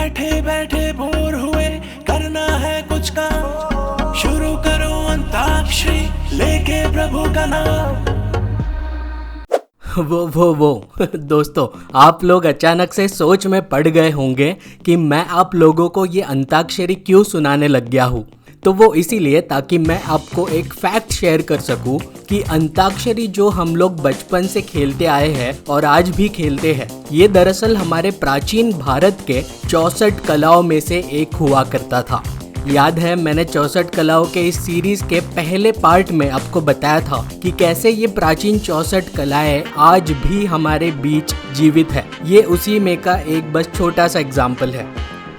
बैठे बैठे बोर हुए, करना है कुछ काम, शुरू करो अंताक्षरी लेके प्रभु का नाम। वो दोस्तों, आप लोग अचानक से सोच में पड़ गए होंगे कि मैं आप लोगों को ये अंताक्षरी क्यों सुनाने लग गया हूँ। तो वो इसीलिए ताकि मैं आपको एक फैक्ट शेयर कर सकूं कि अंताक्षरी जो हम लोग बचपन से खेलते आए हैं और आज भी खेलते हैं, ये दरअसल हमारे प्राचीन भारत के 64 कलाओं में से एक हुआ करता था। याद है, मैंने 64 कलाओं के इस सीरीज के पहले पार्ट में आपको बताया था कि कैसे ये प्राचीन 64 कलाएं आज भी हमारे बीच जीवित है। ये उसी में का एक बस छोटा सा एग्जाम्पल है।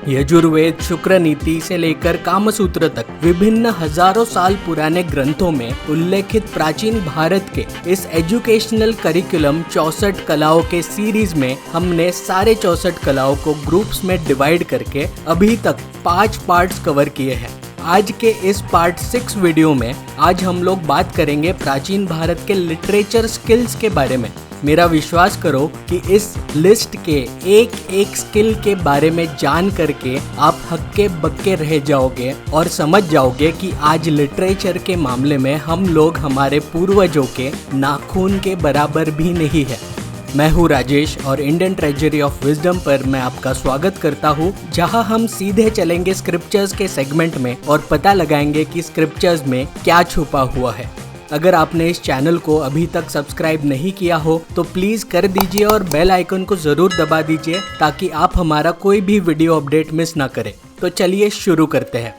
यजुर्वेद, शुक्र नीति से लेकर कामसूत्र तक विभिन्न हजारों साल पुराने ग्रंथों में उल्लेखित प्राचीन भारत के इस एजुकेशनल करिकुलम 64 कलाओं के सीरीज में हमने सारे 64 कलाओं को ग्रुप्स में डिवाइड करके अभी तक 5 पार्ट्स कवर किए हैं। आज के इस पार्ट 6 वीडियो में आज हम लोग बात करेंगे प्राचीन भारत के लिटरेचर स्किल्स के बारे में। मेरा विश्वास करो कि इस लिस्ट के एक एक स्किल के बारे में जान करके आप हक्के बक्के रह जाओगे और समझ जाओगे कि आज लिटरेचर के मामले में हम लोग हमारे पूर्वजों के नाखून के बराबर भी नहीं है। मैं हूँ राजेश और इंडियन ट्रेजरी ऑफ विजडम पर मैं आपका स्वागत करता हूँ, जहाँ हम सीधे चलेंगे स्क्रिप्चर्स के सेगमेंट में और पता लगाएंगे कि स्क्रिप्चर्स में क्या छुपा हुआ है। अगर आपने इस चैनल को अभी तक सब्सक्राइब नहीं किया हो तो प्लीज कर दीजिए और बेल आइकन को जरूर दबा दीजिए ताकि आप हमारा कोई भी वीडियो अपडेट मिस ना करें। तो चलिए शुरू करते हैं।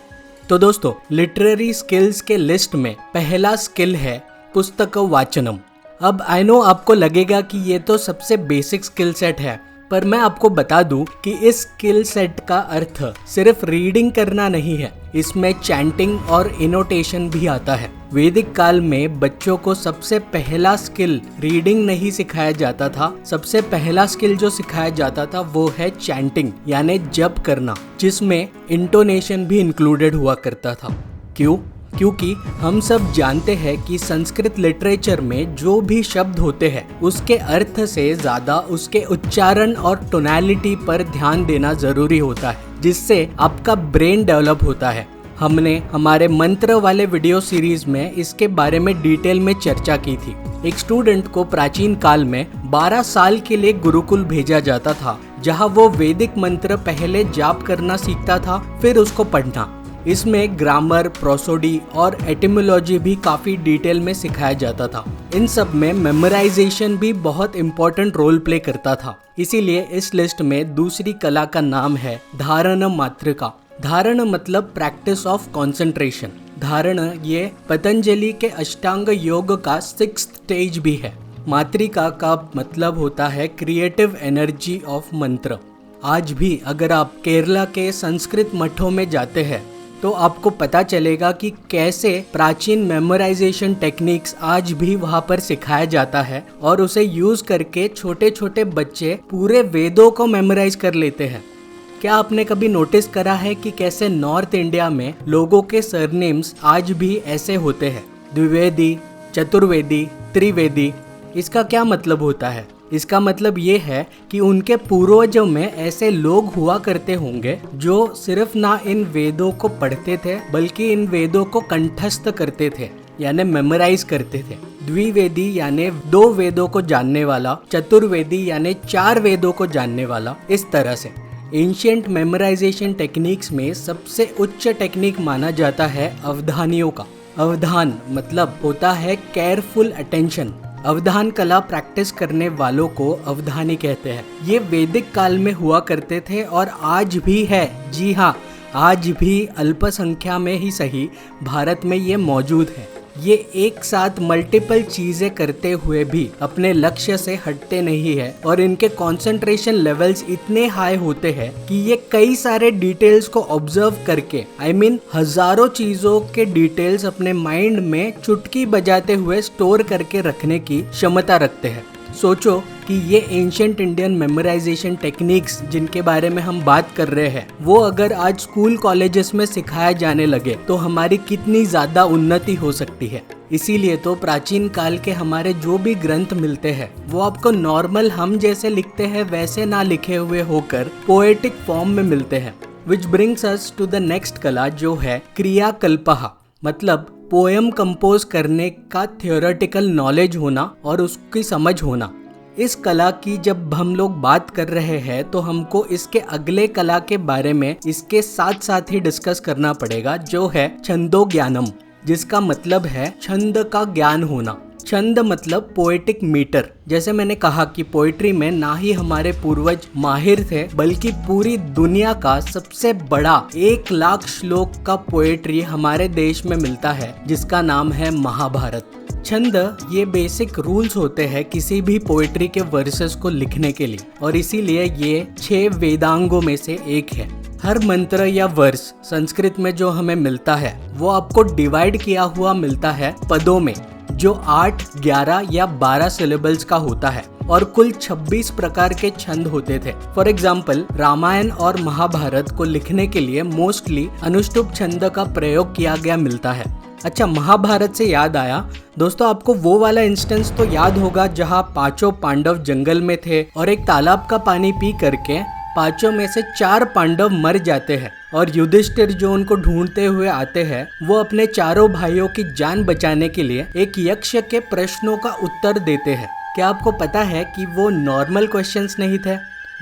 तो दोस्तों, लिटरेरी स्किल्स के लिस्ट में पहला स्किल है पुस्तक वाचनम। अब आई नो आपको लगेगा कि ये तो सबसे बेसिक स्किल सेट है, पर मैं आपको बता दूं कि इस स्किल सेट का अर्थ सिर्फ रीडिंग करना नहीं है, इसमें चैंटिंग और इनोटेशन भी आता है। वैदिक काल में बच्चों को सबसे पहला स्किल रीडिंग नहीं सिखाया जाता था। सबसे पहला स्किल जो सिखाया जाता था वो है चैंटिंग, यानी जप करना, जिसमें इंटोनेशन भी इंक्लूडेड हुआ करता था। क्यों? क्योंकि हम सब जानते हैं कि संस्कृत लिटरेचर में जो भी शब्द होते हैं उसके अर्थ से ज्यादा उसके उच्चारण और टोनैलिटी पर ध्यान देना जरूरी होता है, जिससे आपका ब्रेन डेवलप होता है। हमने हमारे मंत्र वाले वीडियो सीरीज में इसके बारे में डिटेल में चर्चा की थी। एक स्टूडेंट को प्राचीन काल में 12 साल के लिए गुरुकुल भेजा जाता था, जहाँ वो वैदिक मंत्र पहले जाप करना सीखता था, फिर उसको पढ़ना। इसमें ग्रामर, प्रोसोडी और एटिमोलॉजी भी काफी डिटेल में सिखाया जाता था। इन सब में मेमोराइजेशन भी बहुत इम्पोर्टेंट रोल प्ले करता था। इसीलिए इस लिस्ट में दूसरी कला का नाम है धारण मात्रिका। धारण मतलब प्रैक्टिस ऑफ कंसंट्रेशन। धारण ये पतंजलि के अष्टांग योग का 6th स्टेज भी है। मात्रिका का मतलब होता है क्रिएटिव एनर्जी ऑफ मंत्र। आज भी अगर आप केरला के संस्कृत मठों में जाते हैं तो आपको पता चलेगा कि कैसे प्राचीन मेमोराइजेशन टेक्निक्स आज भी वहाँ पर सिखाया जाता है और उसे यूज करके छोटे छोटे बच्चे पूरे वेदों को मेमोराइज कर लेते हैं। क्या आपने कभी नोटिस करा है कि कैसे नॉर्थ इंडिया में लोगों के सरनेम्स आज भी ऐसे होते हैं? द्विवेदी, चतुर्वेदी, त्रिवेदी। इसका क्या मतलब होता है? इसका मतलब ये है कि उनके पूर्वजों में ऐसे लोग हुआ करते होंगे जो सिर्फ ना इन वेदों को पढ़ते थे बल्कि इन वेदों को कंठस्थ करते थे, यानी मेमोराइज करते थे। द्विवेदी यानी 2 वेदों को जानने वाला, चतुर्वेदी यानी 4 वेदों को जानने वाला। इस तरह से एंशिएंट मेमोराइजेशन टेक्निक्स में सबसे उच्च टेक्निक माना जाता है अवधानियों का। अवधान मतलब होता है केयरफुल अटेंशन। अवधान कला प्रैक्टिस करने वालों को अवधानी कहते हैं। ये वैदिक काल में हुआ करते थे और आज भी है। जी हाँ, आज भी अल्पसंख्या में ही सही भारत में ये मौजूद है। ये एक साथ मल्टीपल चीजें करते हुए भी अपने लक्ष्य से हटते नहीं है और इनके कंसंट्रेशन लेवल्स इतने हाई होते हैं कि ये कई सारे डिटेल्स को ऑब्जर्व करके हजारों चीजों के डिटेल्स अपने माइंड में चुटकी बजाते हुए स्टोर करके रखने की क्षमता रखते हैं। सोचो कि ये एंशिएंट इंडियन मेमोराइजेशन टेक्निक्स जिनके बारे में हम बात कर रहे हैं, वो अगर आज स्कूल कॉलेजेस में सिखाया जाने लगे तो हमारी कितनी ज्यादा उन्नति हो सकती है। इसीलिए तो प्राचीन काल के हमारे जो भी ग्रंथ मिलते हैं वो आपको नॉर्मल हम जैसे लिखते हैं वैसे ना लिखे हुए होकर पोएटिक फॉर्म में मिलते हैं। Which brings us to the next कला, जो है क्रियाकल्पः, मतलब पोएम कंपोज करने का थियोरेटिकल नॉलेज होना और उसकी समझ होना। इस कला की जब हम लोग बात कर रहे हैं तो हमको इसके अगले कला के बारे में इसके साथ साथ ही डिस्कस करना पड़ेगा, जो है छंदोज्ञानम, जिसका मतलब है छंद का ज्ञान होना। छंद मतलब पोएटिक मीटर। जैसे मैंने कहा कि पोएट्री में ना ही हमारे पूर्वज माहिर थे, बल्कि पूरी दुनिया का सबसे बड़ा 1 लाख श्लोक का पोएट्री हमारे देश में मिलता है, जिसका नाम है महाभारत। छंद ये बेसिक रूल्स होते हैं किसी भी पोएट्री के वर्सेस को लिखने के लिए, और इसीलिए ये 6 वेदांगों में से एक है। हर मंत्र या वर्स संस्कृत में जो हमें मिलता है वो आपको डिवाइड किया हुआ मिलता है पदों में, जो 8, 11 या 12 सिलेबल्स का होता है, और कुल 26 प्रकार के छंद होते थे। फॉर एग्जाम्पल, रामायण और महाभारत को लिखने के लिए मोस्टली अनुष्टुप छंद का प्रयोग किया गया मिलता है। अच्छा, महाभारत से याद आया दोस्तों, आपको वो वाला इंस्टेंस तो याद होगा जहाँ 5 पांडव जंगल में थे और एक तालाब का पानी पी करके 5 में से 4 पांडव मर जाते हैं, और युधिष्ठिर जो उनको ढूंढते हुए आते हैं वो अपने 4 भाइयों की जान बचाने के लिए एक यक्ष के प्रश्नों का उत्तर देते हैं। क्या आपको पता है कि वो नॉर्मल क्वेश्चंस नहीं थे,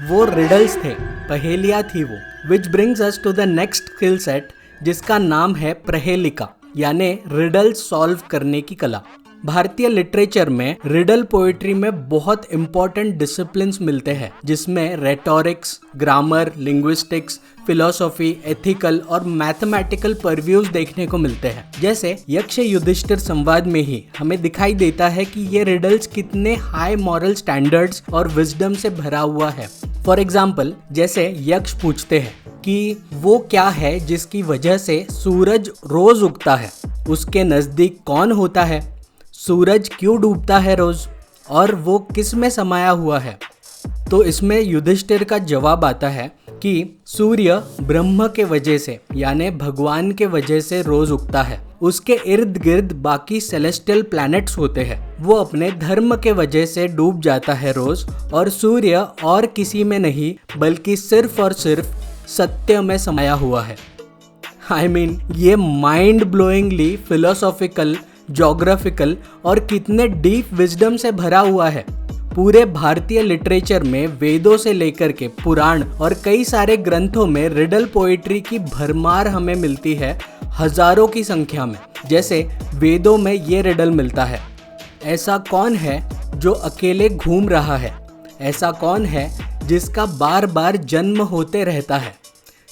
वो रिडल्स थे, पहेलियां थी वो। Which brings us to the next skill set, जिसका नाम है प्रहेलिका, यानी रिडल सॉल्व करने की कला। भारतीय लिटरेचर में रिडल पोएट्री में बहुत इंपॉर्टेंट डिसिप्लिन्स मिलते हैं, जिसमें rhetorics, grammar, linguistics, philosophy, ethical और मैथमेटिकल परव्यूज देखने को मिलते हैं। जैसे यक्ष युधिष्ठिर संवाद में ही हमें दिखाई देता है कि ये रिडल्स कितने हाई मॉरल स्टैंडर्ड्स और विजडम से भरा हुआ है। फॉर एग्जाम्पल, जैसे यक्ष पूछते हैं कि वो क्या है जिसकी वजह से सूरज रोज उगता है, उसके नजदीक कौन होता है, सूरज क्यों डूबता है रोज, और वो किस में समाया हुआ है। तो इसमें युधिष्ठिर का जवाब आता है कि सूर्य ब्रह्म के वजह से, यानी भगवान के वजह से रोज उगता है। उसके इर्द गिर्द बाकी सेलेस्टियल प्लैनेट्स होते हैं, वो अपने धर्म के वजह से डूब जाता है रोज, और सूर्य और किसी में नहीं बल्कि सिर्फ और सिर्फ सत्य में समाया हुआ है। आई मीन, ये माइंड ब्लोइंगली फिलोसॉफिकल, ज्योग्राफिकल और कितने डीप विजडम से भरा हुआ है। पूरे भारतीय लिटरेचर में वेदों से लेकर के पुराण और कई सारे ग्रंथों में रिडल पोएट्री की भरमार हमें मिलती है, हजारों की संख्या में। जैसे वेदों में ये रिडल मिलता है, ऐसा कौन है जो अकेले घूम रहा है, ऐसा कौन है जिसका बार बार जन्म होते रहता है,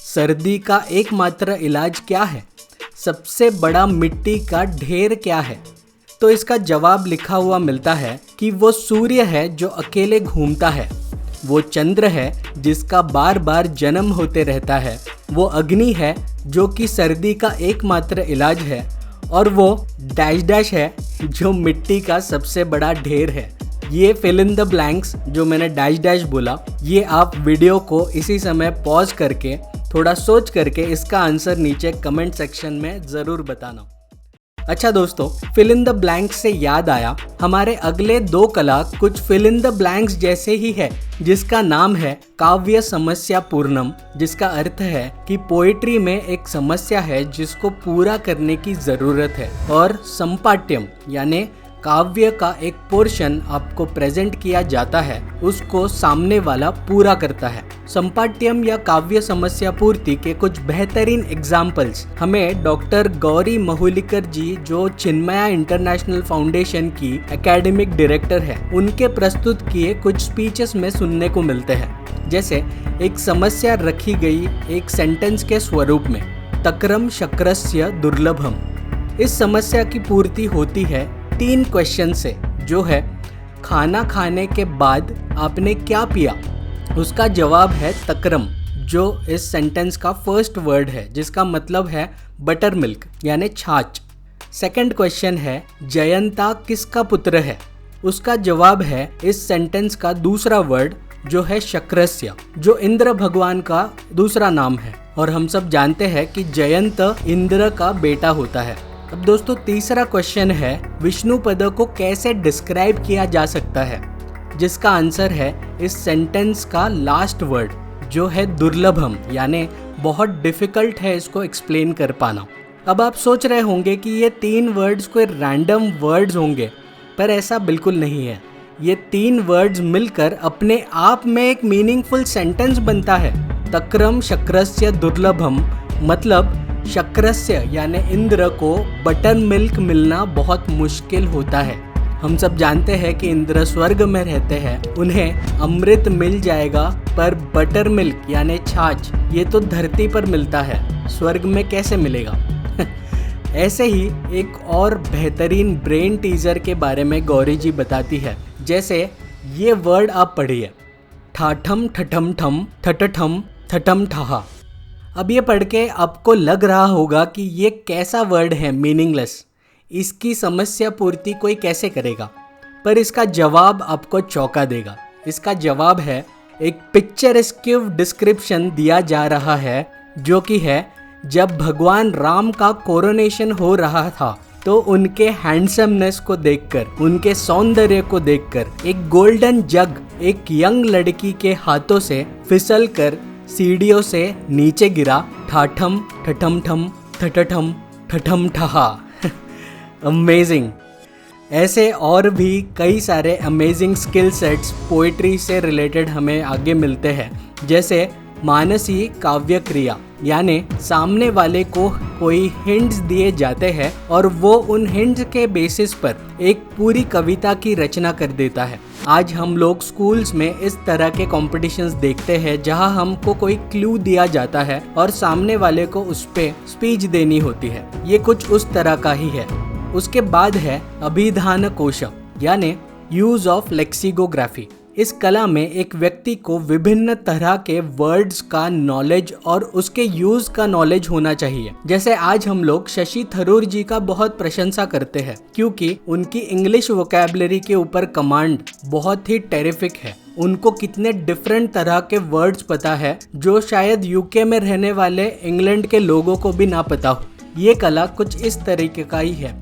सर्दी का एकमात्र इलाज क्या है, सबसे बड़ा मिट्टी का ढेर क्या है। तो इसका जवाब लिखा हुआ मिलता है कि वो सूर्य है जो अकेले घूमता है, वो चंद्र है जिसका बार बार जन्म होते रहता है, वो अग्नि है जो कि सर्दी का एकमात्र इलाज है, और वो डैश डैश है जो मिट्टी का सबसे बड़ा ढेर है। ये फिल इन द ब्लैंक्स जो मैंने डैश डैश बोला, ये आप वीडियो को इसी समय पॉज करके थोड़ा सोच करके इसका आंसर नीचे कमेंट सेक्शन में ज़रूर बताना। अच्छा दोस्तों, फिल इन द ब्लैंक्स से याद आया, हमारे अगले 2 कला कुछ फिल इन द ब्लैंक्स जैसे ही है, जिसका नाम है काव्य समस्या पूर्णम, जिसका अर्थ है कि पोएट्री में एक समस्या है जिसको पूरा करने की ज़रूरत है, और संपाट्यम यानी काव्य का एक पोर्शन आपको प्रेजेंट किया जाता है, उसको सामने वाला पूरा करता है। संपाट्यम या काव्य समस्या पूर्ति के कुछ बेहतरीन एग्जाम्पल्स हमें डॉक्टर गौरी महुलिकर जी, जो चिन्मया इंटरनेशनल फाउंडेशन की एकेडमिक डायरेक्टर है, उनके प्रस्तुत किए कुछ स्पीचेस में सुनने को मिलते हैं। जैसे एक समस्या रखी गई एक सेंटेंस के स्वरूप में, तक्रम शक्रस्य दुर्लभम। इस समस्या की पूर्ति होती है 3 क्वेश्चन से, जो है खाना खाने के बाद आपने क्या पिया। उसका जवाब है तक्रम, जो इस सेंटेंस का फर्स्ट वर्ड है, जिसका मतलब है बटर मिल्क यानी छाछ। सेकंड क्वेश्चन है जयंता किसका पुत्र है। उसका जवाब है इस सेंटेंस का दूसरा वर्ड जो है शक्रस्य, जो इंद्र भगवान का दूसरा नाम है। और हम सब जानते हैं कि जयंत इंद्र का बेटा होता है। अब दोस्तों तीसरा क्वेश्चन है विष्णुपद को कैसे डिस्क्राइब किया जा सकता है, जिसका आंसर है इस सेंटेंस का लास्ट वर्ड जो है दुर्लभम, यानी बहुत डिफिकल्ट है इसको एक्सप्लेन कर पाना। अब आप सोच रहे होंगे कि ये 3 वर्ड्स कोई रैंडम वर्ड्स होंगे, पर ऐसा बिल्कुल नहीं है। ये 3 वर्ड्स मिलकर अपने आप में एक मीनिंगफुल सेंटेंस बनता है। तक्रम शक्रस्य दुर्लभम, मतलब शक्रस्य यानी इंद्र को बटर मिल्क मिलना बहुत मुश्किल होता है। हम सब जानते हैं कि इंद्र स्वर्ग में रहते हैं, उन्हें अमृत मिल जाएगा, पर बटर मिल्क यानी छाछ ये तो धरती पर मिलता है, स्वर्ग में कैसे मिलेगा। ऐसे ही एक और बेहतरीन ब्रेन टीजर के बारे में गौरी जी बताती है। जैसे ये वर्ड आप पढ़िए, ठाठम ठठम ठम ठठठम ठठम ठहा। अब ये पढ़ के आपको लग रहा होगा कि ये कैसा वर्ड है, मीनिंगलेस, इसकी समस्या पूर्ति कोई कैसे करेगा, पर इसका जवाब आपको चौंका देगा। इसका जवाब है एक पिक्चरस्क्यू डिस्क्रिप्शन दिया जा रहा है, जो कि है जब भगवान राम का कोरोनेशन हो रहा था तो उनके हैंडसमनेस को देखकर, उनके सौंदर्य को देखकर एक गोल्डन जग एक यंग लड़की के हाथों से फिसल कर सीढ़ियों से नीचे गिरा। ठाठम ठठम ठम ठठठम ठठम ठहा। अमेजिंग। ऐसे और भी कई सारे अमेजिंग स्किल सेट्स पोइट्री से रिलेटेड हमें आगे मिलते हैं, जैसे मानसी काव्य क्रिया, यानी सामने वाले को कोई हिंट्स दिए जाते हैं और वो उन हिंट्स के बेसिस पर एक पूरी कविता की रचना कर देता है। आज हम लोग स्कूल्स में इस तरह के कॉम्पिटिशन्स देखते हैं जहां हमको कोई क्लू दिया जाता है और सामने वाले को उस पे स्पीच देनी होती है। ये कुछ उस तरह का ही है। उसके बाद है अभिधान कोश, यानी यूज ऑफ लेक्सिकोग्राफी। इस कला में एक व्यक्ति को विभिन्न तरह के वर्ड्स का नॉलेज और उसके यूज का नॉलेज होना चाहिए। जैसे आज हम लोग शशि थरूर जी का बहुत प्रशंसा करते हैं, क्योंकि उनकी इंग्लिश वोकैबुलरी के ऊपर कमांड बहुत ही टेरिफिक है। उनको कितने डिफरेंट तरह के वर्ड्स पता है जो शायद यूके में रहने वाले इंग्लैंड के लोगों को भी ना पता हो। ये कला कुछ इस तरीके का ही है।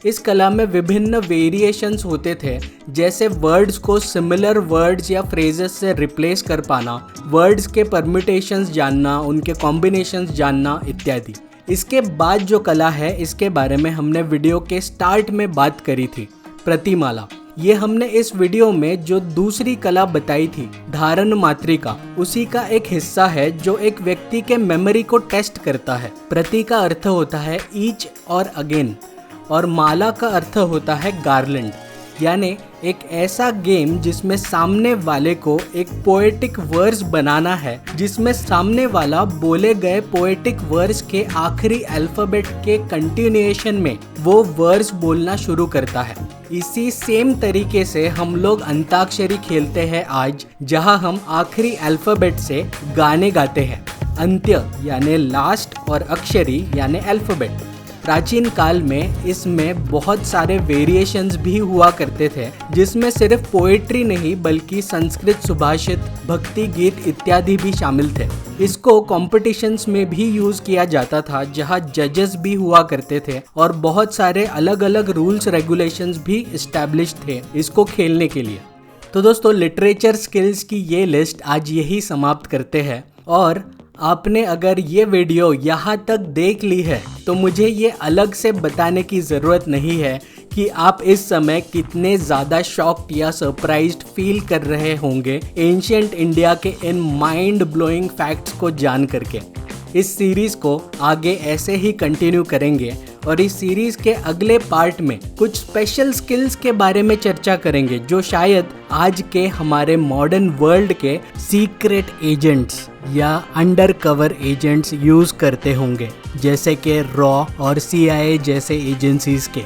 इस कला में विभिन्न वेरिएशंस होते थे, जैसे वर्ड्स को सिमिलर वर्ड्स या फ्रेजेस से रिप्लेस कर पाना, वर्ड्स के परम्यूटेशंस जानना, उनके कॉम्बिनेशंस जानना इत्यादि। इसके बाद जो कला है इसके बारे में हमने वीडियो के स्टार्ट में बात करी थी, प्रतिमाला। ये हमने इस वीडियो में जो दूसरी कला बताई थी, धारण मात्रिका, उसी का एक हिस्सा है जो एक व्यक्ति के मेमोरी को टेस्ट करता है। प्रति का अर्थ होता है ईच और अगेन, और माला का अर्थ होता है गार्लैंड, यानी एक ऐसा गेम जिसमें सामने वाले को एक पोएटिक वर्स बनाना है, जिसमें सामने वाला बोले गए पोएटिक वर्स के आखिरी अल्फाबेट के कंटिन्यूएशन में वो वर्स बोलना शुरू करता है। इसी सेम तरीके से हम लोग अंताक्षरी खेलते हैं आज, जहां हम आखिरी अल्फाबेट से गाने गाते हैं। अंत्य यानी लास्ट और अक्षरी यानी अल्फाबेट। प्राचीन काल में इसमें बहुत सारे वेरिएशंस भी हुआ करते थे, जिसमें सिर्फ पोएट्री नहीं बल्कि संस्कृत सुभाषित, भक्ति गीत इत्यादि भी शामिल थे। इसको कॉम्पिटिशन्स में भी यूज किया जाता था, जहां जजेस भी हुआ करते थे और बहुत सारे अलग अलग रूल्स रेगुलेशंस भी एस्टैब्लिश थे इसको खेलने के लिए। तो दोस्तों, लिटरेचर स्किल्स की ये लिस्ट आज यही समाप्त करते हैं। और आपने अगर ये वीडियो यहाँ तक देख ली है तो मुझे ये अलग से बताने की ज़रूरत नहीं है कि आप इस समय कितने ज़्यादा शॉक्ड या सरप्राइज्ड फील कर रहे होंगे एंशिएंट इंडिया के इन माइंड ब्लोइंग फैक्ट्स को जान करके। इस सीरीज़ को आगे ऐसे ही कंटिन्यू करेंगे और इस सीरीज़ के अगले पार्ट में कुछ स्पेशल स्किल्स के बारे में चर्चा करेंगे जो शायद आज के हमारे मॉडर्न वर्ल्ड के सीक्रेट एजेंट्स या अंडर कवर एजेंट्स यूज़ करते होंगे, जैसे कि रॉ और CIA जैसे एजेंसीज के।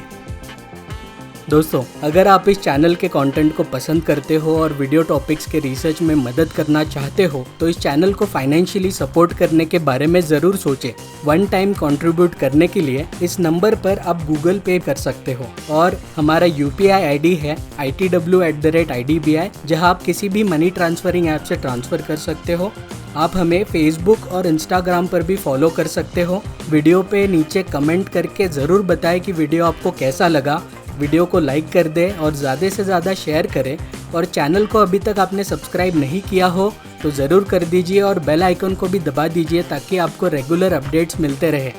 दोस्तों, अगर आप इस चैनल के कंटेंट को पसंद करते हो और वीडियो टॉपिक्स के रिसर्च में मदद करना चाहते हो तो इस चैनल को फाइनेंशियली सपोर्ट करने के बारे में ज़रूर सोचें। वन टाइम कंट्रीब्यूट करने के लिए इस नंबर पर आप गूगल पे कर सकते हो और हमारा UPI ID है ITW@IDBI, जहां आप किसी भी मनी ट्रांसफरिंग ऐप से ट्रांसफ़र कर सकते हो। आप हमें फेसबुक और इंस्टाग्राम पर भी फॉलो कर सकते हो। वीडियो पे नीचे कमेंट करके ज़रूर बताएं कि वीडियो आपको कैसा लगा। वीडियो को लाइक कर दें और ज़्यादा से ज़्यादा शेयर करें और चैनल को अभी तक आपने सब्सक्राइब नहीं किया हो तो ज़रूर कर दीजिए और बेल आइकन को भी दबा दीजिए ताकि आपको रेगुलर अपडेट्स मिलते रहे।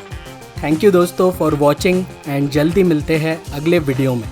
थैंक यू दोस्तों फॉर वॉचिंग एंड जल्दी मिलते हैं अगले वीडियो में।